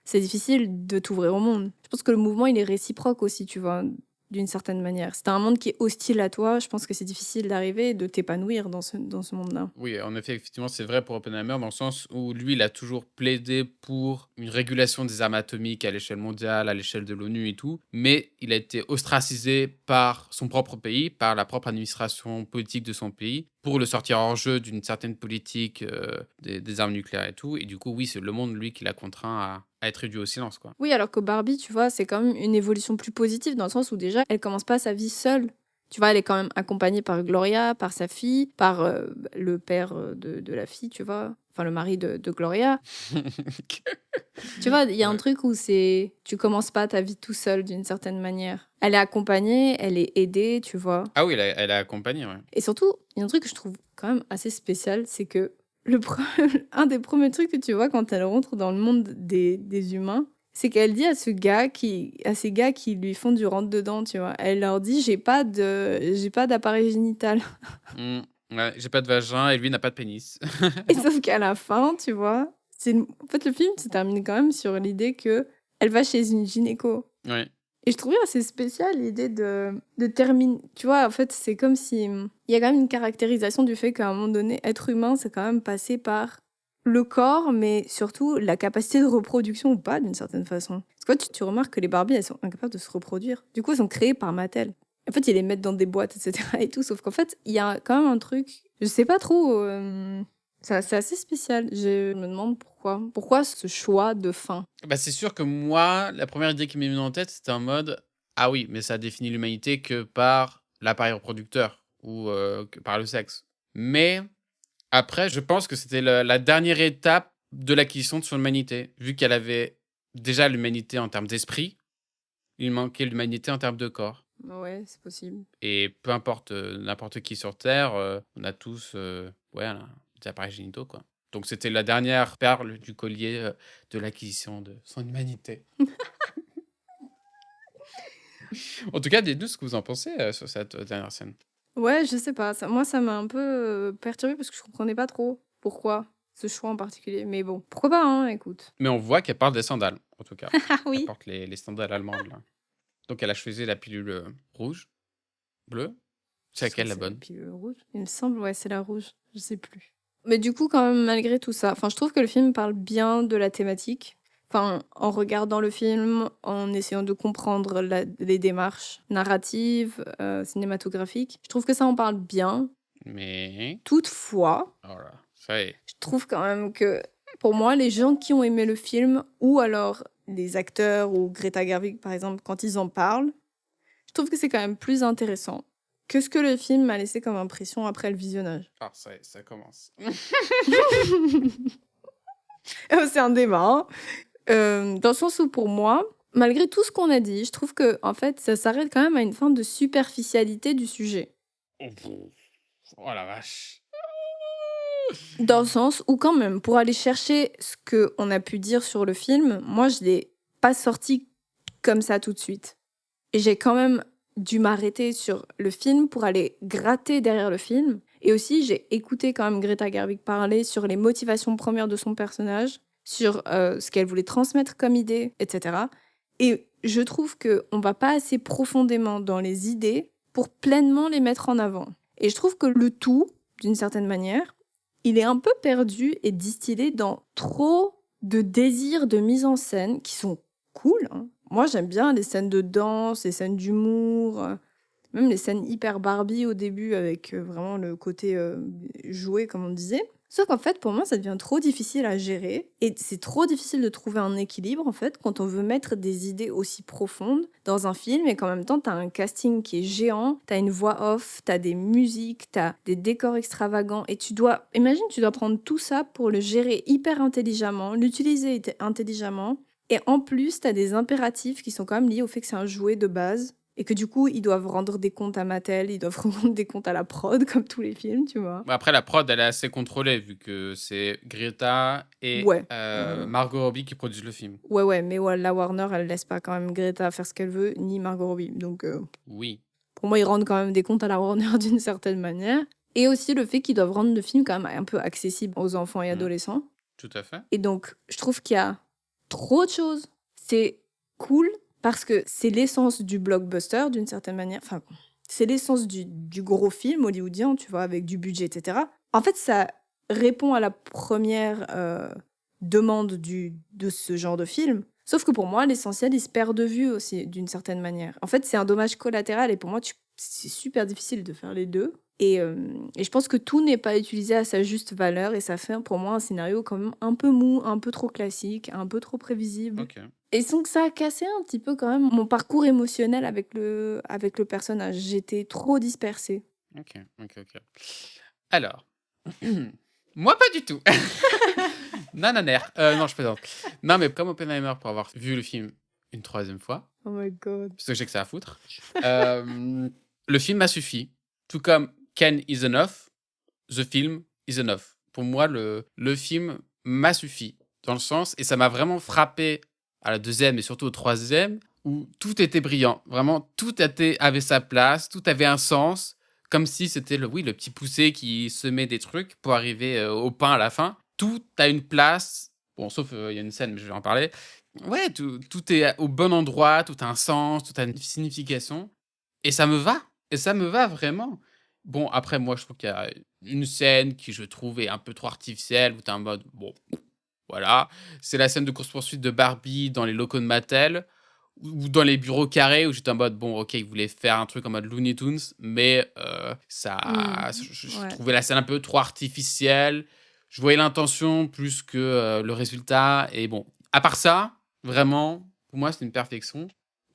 S2: c'est difficile de t'ouvrir au monde. Je pense que le mouvement, il est réciproque aussi, tu vois, d'une certaine manière. Si t'as un monde qui est hostile à toi, je pense que c'est difficile d'arriver et de t'épanouir dans ce monde-là.
S1: Oui, en effet, effectivement, c'est vrai pour Oppenheimer, dans le sens où lui, il a toujours plaidé pour une régulation des armes atomiques à l'échelle mondiale, à l'échelle de l'ONU et tout, mais il a été ostracisé par son propre pays, par la propre administration politique de son pays, pour le sortir hors jeu d'une certaine politique des armes nucléaires et tout. Et du coup, oui, c'est le monde, lui, qui l'a contraint à être réduit au silence, quoi.
S2: Oui, alors que Barbie, tu vois, c'est quand même une évolution plus positive dans le sens où déjà, elle commence pas sa vie seule. Tu vois, elle est quand même accompagnée par Gloria, par sa fille, par le père de la fille, tu vois. Enfin, le mari de Gloria. Tu vois, il y a un
S1: Ouais.
S2: truc où tu commences pas ta vie tout seul d'une certaine manière. Elle est accompagnée, elle est aidée, tu vois.
S1: Ah oui, elle a accompagné, ouais.
S2: Et surtout, il y a un truc que je trouve quand même assez spécial, c'est que un des premiers trucs que tu vois quand elle rentre dans le monde des humains, c'est qu'elle dit à ces gars qui lui font du rentre-dedans, tu vois. Elle leur dit, j'ai pas d'appareil génital.
S1: Ouais, j'ai pas de vagin et lui n'a pas de pénis.
S2: Et sauf qu'à la fin, tu vois, en fait, le film se termine quand même sur l'idée que elle va chez une gynéco.
S1: Ouais.
S2: Et je trouvais assez spécial l'idée de terminer. Tu vois, en fait, c'est comme si. Il y a quand même une caractérisation du fait qu'à un moment donné, être humain, c'est quand même passé par le corps, mais surtout la capacité de reproduction ou pas, d'une certaine façon. Parce que toi, tu remarques que les Barbies, elles sont incapables de se reproduire. Du coup, elles sont créées par Mattel. En fait, ils les mettent dans des boîtes, etc. et tout. Sauf qu'en fait, il y a quand même un truc. Je sais pas trop. C'est assez spécial. Je me demande pourquoi. Pourquoi ce choix de fin?
S1: Bah, c'est sûr que moi, la première idée qui m'est venue en tête, c'était en mode: «Ah oui, mais ça définit l'humanité que par l'appareil reproducteur ou que par le sexe». Mais après, je pense que c'était la dernière étape de l'acquisition de son humanité. Vu qu'elle avait déjà l'humanité en termes d'esprit, il manquait l'humanité en termes de corps.
S2: Ouais, c'est possible.
S1: Et peu importe, n'importe qui sur terre, on a tous, ouais, des appareils génitaux, quoi. Donc c'était la dernière perle du collier, de l'acquisition de son humanité. En tout cas, dites-nous ce que vous en pensez, sur cette, dernière scène.
S2: Ouais, je sais pas. Moi, ça m'a un peu perturbée parce que je comprenais pas trop pourquoi ce choix en particulier. Mais bon, pourquoi pas, hein, écoute.
S1: Mais on voit qu'elle porte des sandales, en tout cas.
S2: Ah
S1: Elle
S2: oui.
S1: porte les sandales allemandes, là. Donc elle a choisi la pilule, rouge, bleue. C'est
S2: Je crois
S1: laquelle
S2: que
S1: la
S2: c'est la
S1: bonne?
S2: pilule rouge. Il me semble, ouais, c'est la rouge. Je sais plus. Mais du coup, quand même, malgré tout ça, enfin, je trouve que le film parle bien de la thématique. Enfin, en regardant le film, en essayant de comprendre les démarches narratives, cinématographiques, je trouve que ça en parle bien.
S1: Mais
S2: Toutefois,
S1: oh là, ça y est.
S2: je trouve quand même que, pour moi, les gens qui ont aimé le film, ou alors les acteurs ou Greta Gerwig, par exemple, quand ils en parlent, je trouve que c'est quand même plus intéressant que ce que le film m'a laissé comme impression après le visionnage.
S1: Ah ça y est, ça commence.
S2: C'est un débat, hein. Dans le sens où, pour moi, malgré tout ce qu'on a dit, je trouve que en fait, ça s'arrête quand même à une forme de superficialité du sujet.
S1: Oh la vache.
S2: Dans le sens où, quand même, pour aller chercher ce qu'on a pu dire sur le film, moi, je l'ai pas sorti comme ça tout de suite. Et j'ai quand même dû m'arrêter sur le film pour aller gratter derrière le film. Et aussi, j'ai écouté quand même Greta Gerwig parler sur les motivations premières de son personnage, sur ce qu'elle voulait transmettre comme idée, etc. Et je trouve qu'on va pas assez profondément dans les idées pour pleinement les mettre en avant. Et je trouve que le tout, d'une certaine manière, il est un peu perdu et distillé dans trop de désirs de mise en scène qui sont cool. Hein. Moi, j'aime bien les scènes de danse, les scènes d'humour, même les scènes hyper Barbie au début avec vraiment le côté joué, comme on disait. Sauf qu'en fait, pour moi, ça devient trop difficile à gérer et c'est trop difficile de trouver un équilibre en fait quand on veut mettre des idées aussi profondes dans un film et qu'en même temps, t'as un casting qui est géant, t'as une voix off, t'as des musiques, t'as des décors extravagants et imagine, tu dois prendre tout ça pour le gérer hyper intelligemment, l'utiliser intelligemment et en plus, t'as des impératifs qui sont quand même liés au fait que c'est un jouet de base. Et que du coup, ils doivent rendre des comptes à Mattel, ils doivent rendre des comptes à la prod, comme tous les films, tu vois.
S1: Après, la prod, elle est assez contrôlée, vu que c'est Greta et
S2: Ouais.
S1: Margot Robbie qui produisent le film.
S2: Ouais, mais la Warner, elle laisse pas quand même Greta faire ce qu'elle veut, ni Margot Robbie. Donc,
S1: Oui.
S2: pour moi, ils rendent quand même des comptes à la Warner d'une certaine manière. Et aussi le fait qu'ils doivent rendre le film quand même un peu accessible aux enfants et adolescents.
S1: Tout à fait.
S2: Et donc, je trouve qu'il y a trop de choses. C'est cool parce que c'est l'essence du blockbuster d'une certaine manière. Enfin, c'est l'essence du gros film hollywoodien, tu vois, avec du budget, etc. En fait, ça répond à la première demande de ce genre de film. Sauf que pour moi, l'essentiel, il se perd de vue aussi, d'une certaine manière. En fait, c'est un dommage collatéral et pour moi, c'est super difficile de faire les deux. Et je pense que tout n'est pas utilisé à sa juste valeur et ça fait pour moi un scénario quand même un peu mou, un peu trop classique, un peu trop prévisible.
S1: Ok.
S2: Et donc ça a cassé un petit peu quand même mon parcours émotionnel avec le personnage. J'étais trop dispersée.
S1: Ok. Alors, moi pas du tout. Non, je plaisante. Non, mais comme Oppenheimer, pour avoir vu le film une 3e fois,
S2: Oh my god.
S1: parce que je sais que ça à foutre, le film m'a suffi. Tout comme Ken is enough, the film is enough. Pour moi, le film m'a suffi, dans le sens, et ça m'a vraiment frappé à la 2e et surtout au 3e, où tout était brillant. Vraiment, avait sa place, tout avait un sens, comme si c'était le petit poussé qui semait des trucs pour arriver au pain à la fin. Tout a une place, bon, sauf il y a une scène, mais je vais en parler. Ouais, tout est au bon endroit, tout a un sens, tout a une signification. Et ça me va. Et ça me va vraiment. Bon, après, moi, je trouve qu'il y a une scène qui, je trouve, est un peu trop artificielle, où tu es en mode, bon, voilà. C'est la scène de course-poursuite de Barbie dans les locaux de Mattel, ou dans les bureaux carrés, où j'étais en mode, bon, ok, ils voulaient faire un truc en mode Looney Tunes, mais je trouvais la scène un peu trop artificielle. Je voyais l'intention plus que le résultat. Et bon, à part ça, vraiment, pour moi, c'est une perfection.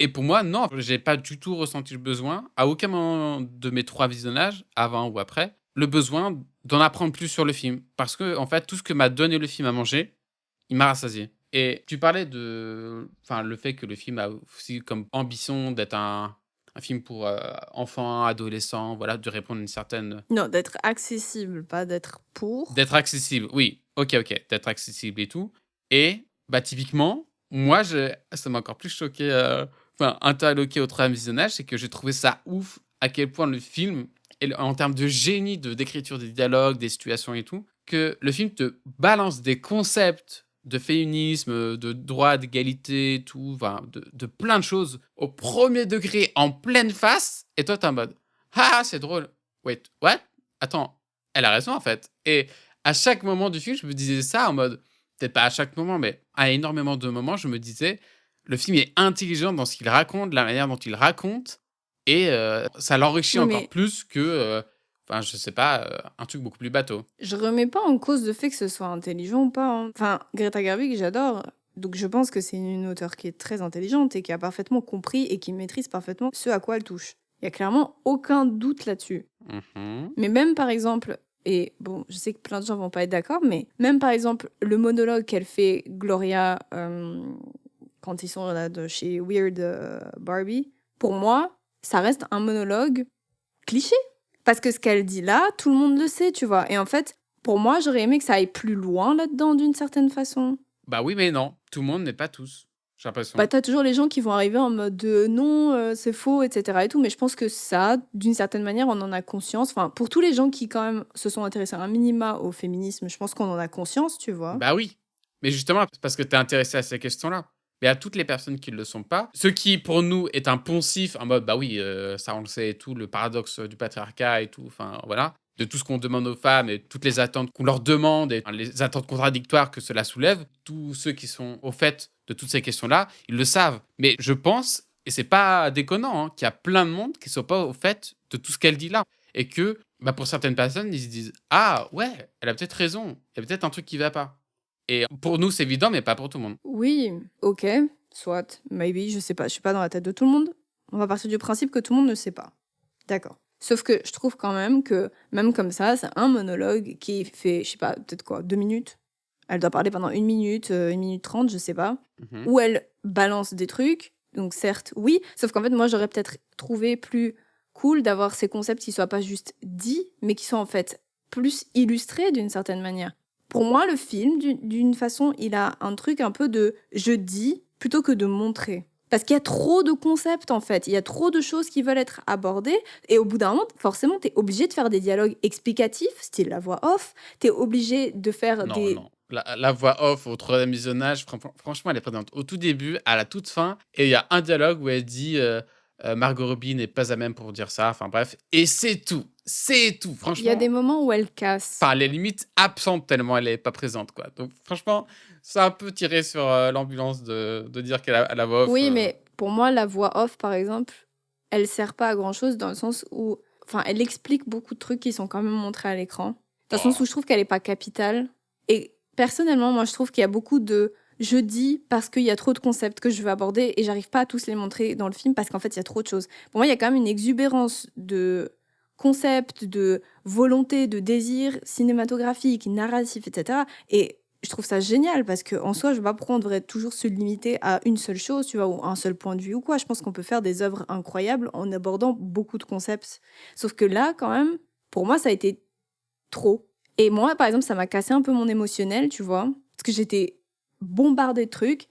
S1: Et pour moi, non, j'ai pas du tout ressenti le besoin, à aucun moment de mes 3 visionnages, avant ou après, le besoin d'en apprendre plus sur le film. Parce que, en fait, tout ce que m'a donné le film à manger, il m'a rassasié. Et tu parlais le fait que le film a aussi comme ambition d'être un film pour enfants, adolescents, voilà, de répondre à une certaine.
S2: Non, d'être accessible, pas d'être pour.
S1: D'être accessible, oui. Ok, d'être accessible et tout. Et, bah, typiquement, moi, ça m'a encore plus choqué, interloqué au 3e visionnage, c'est que j'ai trouvé ça ouf à quel point le film, en termes de génie d'écriture des dialogues, des situations et tout, que le film te balance des concepts de féminisme, de droit, d'égalité, tout, de plein de choses au premier degré, en pleine face, et toi, t'es en mode « Ah, c'est drôle. Wait, what? Attends, elle a raison, en fait. » Et à chaque moment du film, je me disais ça en mode, peut-être pas à chaque moment, mais à énormément de moments, je me disais, le film est intelligent dans ce qu'il raconte, la manière dont il raconte, et ça l'enrichit
S2: Oui,
S1: encore
S2: mais
S1: plus que, je sais pas, un truc beaucoup plus bateau.
S2: je remets pas en cause le fait que ce soit intelligent ou pas. Hein. Enfin, Greta Gerwig, j'adore. Donc je pense que c'est une auteure qui est très intelligente et qui a parfaitement compris et qui maîtrise parfaitement ce à quoi elle touche. Il y a clairement aucun doute là-dessus.
S1: Mhm.
S2: Mais même par exemple, et bon, je sais que plein de gens vont pas être d'accord, mais même par exemple, le monologue qu'elle fait Gloria quand ils sont là chez Weird Barbie, pour moi, ça reste un monologue cliché. Parce que ce qu'elle dit là, tout le monde le sait, tu vois. Et en fait, pour moi, j'aurais aimé que ça aille plus loin là-dedans d'une certaine façon.
S1: Bah oui, mais non. Tout le monde n'est pas tous, j'ai l'impression.
S2: Bah, t'as toujours les gens qui vont arriver en mode non, c'est faux, etc. et tout, mais je pense que ça, d'une certaine manière, on en a conscience. Enfin, pour tous les gens qui, quand même, se sont intéressés à un minima au féminisme, je pense qu'on en a conscience, tu vois.
S1: Bah oui. Mais justement, c'est parce que t'es intéressé à ces questions-là. mais à toutes les personnes qui ne le sont pas. Ce qui, pour nous, est un poncif en mode, bah oui, ça on le sait et tout, le paradoxe du patriarcat et tout, enfin voilà, de tout ce qu'on demande aux femmes et toutes les attentes qu'on leur demande et les attentes contradictoires que cela soulève. Tous ceux qui sont au fait de toutes ces questions-là, ils le savent. Mais je pense, et c'est pas déconnant, qu'il y a plein de monde qui ne sont pas au fait de tout ce qu'elle dit là. Et que, bah, pour certaines personnes, ils se disent, ah ouais, elle a peut-être raison, il y a peut-être un truc qui va pas. Et pour nous, c'est évident, mais pas pour tout le monde.
S2: Oui, ok, soit, maybe, je sais pas, je suis pas dans la tête de tout le monde. On va partir du principe que tout le monde ne sait pas. D'accord. Sauf que je trouve quand même que, même comme ça, c'est un monologue qui fait, je sais pas, peut-être quoi, 2 minutes. Elle doit parler pendant 1 minute, 1 minute 30, je sais pas. Où elle balance des trucs. Donc certes, oui. Sauf qu'en fait, moi, j'aurais peut-être trouvé plus cool d'avoir ces concepts qui soient pas juste dits, mais qui soient en fait plus illustrés d'une certaine manière. Pour moi, le film, d'une façon, il a un truc un peu de je dis plutôt que de montrer. Parce qu'il y a trop de concepts, en fait. Il y a trop de choses qui veulent être abordées. Et au bout d'un moment, forcément, tu es obligé de faire des dialogues explicatifs, style la voix off. Tu es obligé de faire des...
S1: Non. La voix off au troisième visionnage, franchement, elle est présente au tout début, à la toute fin. Et il y a un dialogue où elle dit Margot Robbie n'est pas à même pour dire ça. Enfin bref. Et c'est tout. C'est tout. Franchement.
S2: Il y a des moments où elle casse.
S1: Enfin, elle est limite absente tellement elle est pas présente, quoi. Donc, franchement, c'est un peu tiré sur l'ambulance de dire qu'elle a la voix off.
S2: Oui, mais pour moi, la voix off, par exemple, elle sert pas à grand-chose dans le sens où... Enfin, elle explique beaucoup de trucs qui sont quand même montrés à l'écran. Dans le sens où je trouve qu'elle est pas capitale. Et personnellement, moi, je trouve qu'il y a beaucoup de... Je dis parce qu'il y a trop de concepts que je veux aborder et j'arrive pas à tous les montrer dans le film parce qu'en fait, il y a trop de choses. Pour moi, il y a quand même une exubérance de concepts, de volonté, de désir cinématographique, narratif, etc. Et je trouve ça génial parce qu'en soi, je vois pas pourquoi on devrait toujours se limiter à une seule chose, tu vois, ou un seul point de vue ou quoi. Je pense qu'on peut faire des œuvres incroyables en abordant beaucoup de concepts. Sauf que là, quand même, pour moi, ça a été trop. Et moi, par exemple, ça m'a cassé un peu mon émotionnel, tu vois, parce que j'étais bombardée de trucs.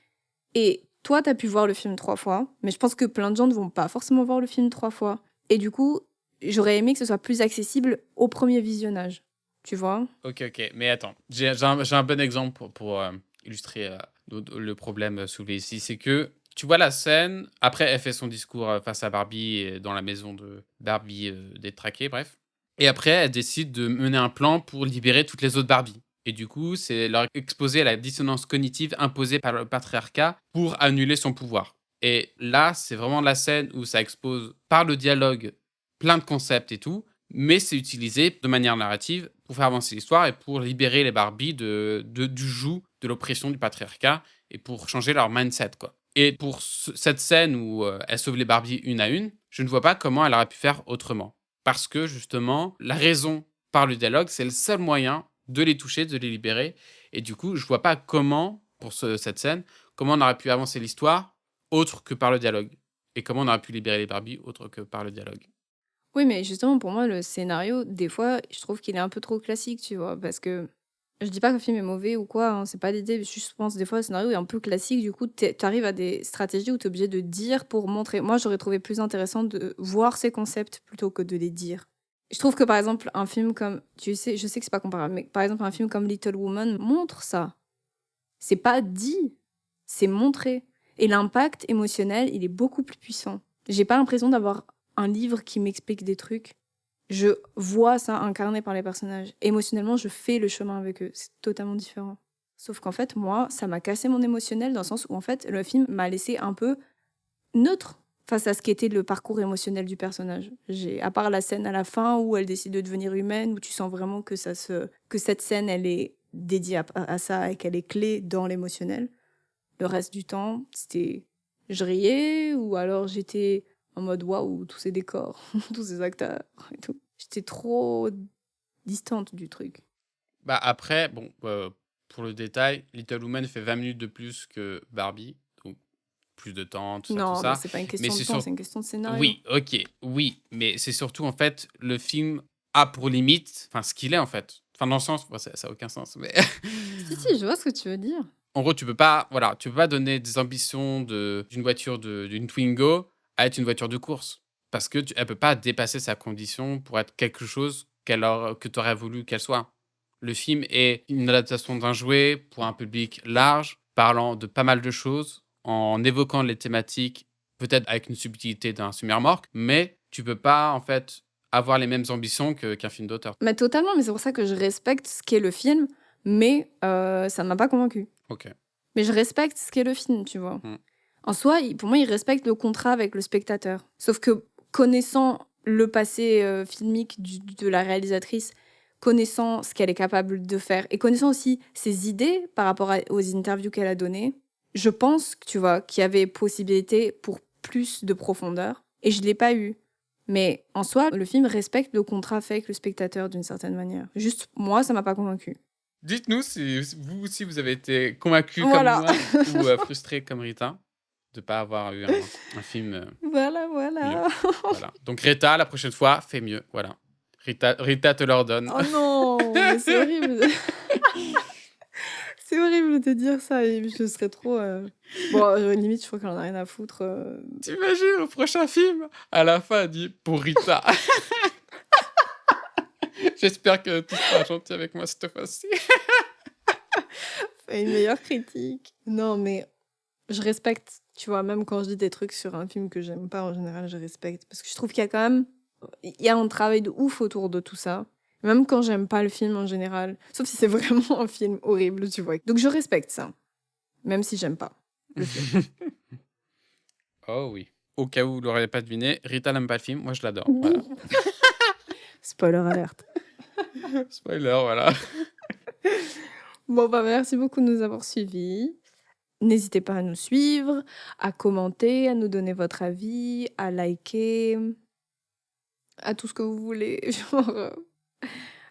S2: Et toi, t'as pu voir le film 3 fois, mais je pense que plein de gens ne vont pas forcément voir le film 3 fois. Et du coup, j'aurais aimé que ce soit plus accessible au premier visionnage, tu vois.
S1: Ok. Mais attends, j'ai un bon exemple pour illustrer le problème soulevé ici. C'est que tu vois la scène, après elle fait son discours face à Barbie dans la maison de Barbie détraquée, bref. Et après, elle décide de mener un plan pour libérer toutes les autres Barbies. Et du coup, c'est leur exposer à la dissonance cognitive imposée par le patriarcat pour annuler son pouvoir. Et là, c'est vraiment la scène où ça expose par le dialogue plein de concepts et tout, mais c'est utilisé de manière narrative pour faire avancer l'histoire et pour libérer les Barbies du joug de l'oppression du patriarcat et pour changer leur mindset, quoi. Et pour cette scène où elle sauve les Barbies une à une, je ne vois pas comment elle aurait pu faire autrement. Parce que justement, la raison par le dialogue, c'est le seul moyen de les toucher, de les libérer. Et du coup, je vois pas comment, pour cette scène, comment on aurait pu avancer l'histoire autre que par le dialogue. Et comment on aurait pu libérer les Barbies autre que par le dialogue.
S2: Oui, mais justement, pour moi, le scénario, des fois, je trouve qu'il est un peu trop classique, tu vois, parce que je dis pas que le film est mauvais ou quoi, hein, c'est pas l'idée, je pense des fois le scénario est un peu classique, du coup, t'arrives à des stratégies où t'es obligé de dire pour montrer. Moi, j'aurais trouvé plus intéressant de voir ces concepts plutôt que de les dire. Je trouve que par exemple, un film comme, tu sais, je sais que c'est pas comparable, mais par exemple, un film comme Little Woman montre ça. C'est pas dit, c'est montré. Et l'impact émotionnel, il est beaucoup plus puissant. J'ai pas l'impression d'avoir un livre qui m'explique des trucs. Je vois ça incarné par les personnages. Émotionnellement, je fais le chemin avec eux. C'est totalement différent. Sauf qu'en fait, moi, ça m'a cassé mon émotionnel dans le sens où, en fait, le film m'a laissé un peu neutre face à ce qu'était le parcours émotionnel du personnage. À part la scène à la fin où elle décide de devenir humaine, où tu sens vraiment que cette scène, elle est dédiée à ça et qu'elle est clé dans l'émotionnel. Le reste du temps, c'était... Je riais ou alors j'étais en mode waouh, tous ces décors, tous ces acteurs et tout. J'étais trop distante du truc.
S1: Bah après, bon, pour le détail, Little Woman fait 20 minutes de plus que Barbie, donc plus de temps, tout ça, tout
S2: Non, mais
S1: ça.
S2: c'est pas une
S1: Mais
S2: question de
S1: c'est
S2: temps,
S1: sur...
S2: c'est une question de scénario.
S1: Oui, ok, oui, mais c'est surtout en fait, le film a pour limite, enfin ce qu'il est en fait. Enfin dans le sens, bon, ça n'a aucun sens, mais
S2: Si, je vois ce que tu veux dire.
S1: en gros, tu peux pas, voilà, tu peux pas donner des ambitions d'une voiture, d'une Twingo à être une voiture de course. Parce que elle peut pas dépasser sa condition pour être quelque chose que tu aurais voulu qu'elle soit. Le film est une adaptation d'un jouet pour un public large, parlant de pas mal de choses, en évoquant les thématiques, peut-être avec une subtilité d'un semi-remorque, mais tu peux pas, en fait, avoir les mêmes ambitions qu'un film d'auteur.
S2: Mais totalement, mais c'est pour ça que je respecte ce qu'est le film, mais ça ne m'a pas convaincu.
S1: Ok.
S2: Mais je respecte ce qu'est le film, tu vois. En soi, pour moi, il respecte le contrat avec le spectateur. Sauf que connaissant le passé filmique de la réalisatrice, connaissant ce qu'elle est capable de faire et connaissant aussi ses idées par rapport aux interviews qu'elle a données, je pense, tu vois, qu'il y avait possibilité pour plus de profondeur et je ne l'ai pas eu. Mais en soi, le film respecte le contrat fait avec le spectateur d'une certaine manière. Juste, moi, ça m'a pas convaincu.
S1: Dites-nous si vous aussi vous avez été convaincu
S2: Voilà.
S1: comme moi ou frustré comme Rita de pas avoir eu un film.
S2: Voilà.
S1: Voilà. Donc Rita, la prochaine fois, fais mieux. Voilà. Rita te l'ordonne.
S2: Oh non, mais c'est horrible. C'est horrible de dire ça. Et je serais trop. Bon, limite, je crois qu'elle en a rien à foutre.
S1: T'imagines au prochain film, à la fin, elle dit pour Rita. J'espère que tu seras gentil avec moi cette fois-ci.
S2: Fais une meilleure critique. Non, mais je respecte. Tu vois, même quand je dis des trucs sur un film que j'aime pas, en général, je respecte. Parce que je trouve qu'il y a quand même. Il y a un travail de ouf autour de tout ça. Même quand j'aime pas le film en général. Sauf si c'est vraiment un film horrible, tu vois. Donc je respecte ça. Même si j'aime pas le film.
S1: Oh oui. Au cas où vous l'auriez pas deviné, Rita n'aime pas le film. Moi, je l'adore. Voilà.
S2: Spoiler alerte.
S1: Spoiler, voilà.
S2: Bon, bah merci beaucoup de nous avoir suivis. N'hésitez pas à nous suivre, à commenter, à nous donner votre avis, à liker, à tout ce que vous voulez. Genre,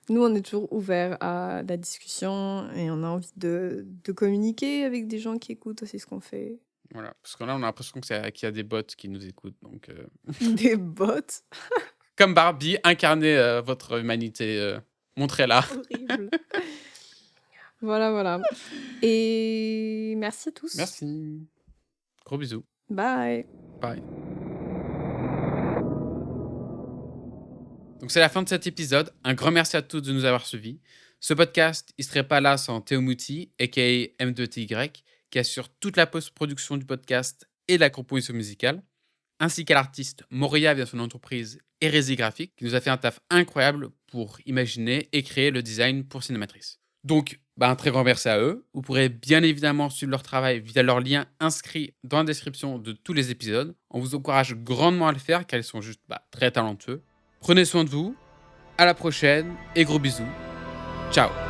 S2: nous, on est toujours ouverts à la discussion et on a envie de communiquer avec des gens qui écoutent aussi ce qu'on fait.
S1: Voilà. Parce que là, on a l'impression qu'il y a des bots qui nous écoutent. Donc,
S2: Des bots.
S1: Comme Barbie, incarnez votre humanité. Montrez-la.
S2: Horrible. Voilà. Et merci à tous.
S1: Merci. Gros bisous.
S2: Bye.
S1: Bye. Donc c'est la fin de cet épisode. Un grand merci à tous de nous avoir suivis. Ce podcast, il serait pas là sans Théo Mouti, aka M2TY, qui assure toute la post-production du podcast et la composition musicale, ainsi qu'à l'artiste Moria via son entreprise Hérésie Graphique, qui nous a fait un taf incroyable pour imaginer et créer le design pour Cinématrice. Donc, un très grand merci à eux. Vous pourrez bien évidemment suivre leur travail via leurs liens inscrits dans la description de tous les épisodes. On vous encourage grandement à le faire car ils sont juste très talentueux. Prenez soin de vous, à la prochaine et gros bisous. Ciao.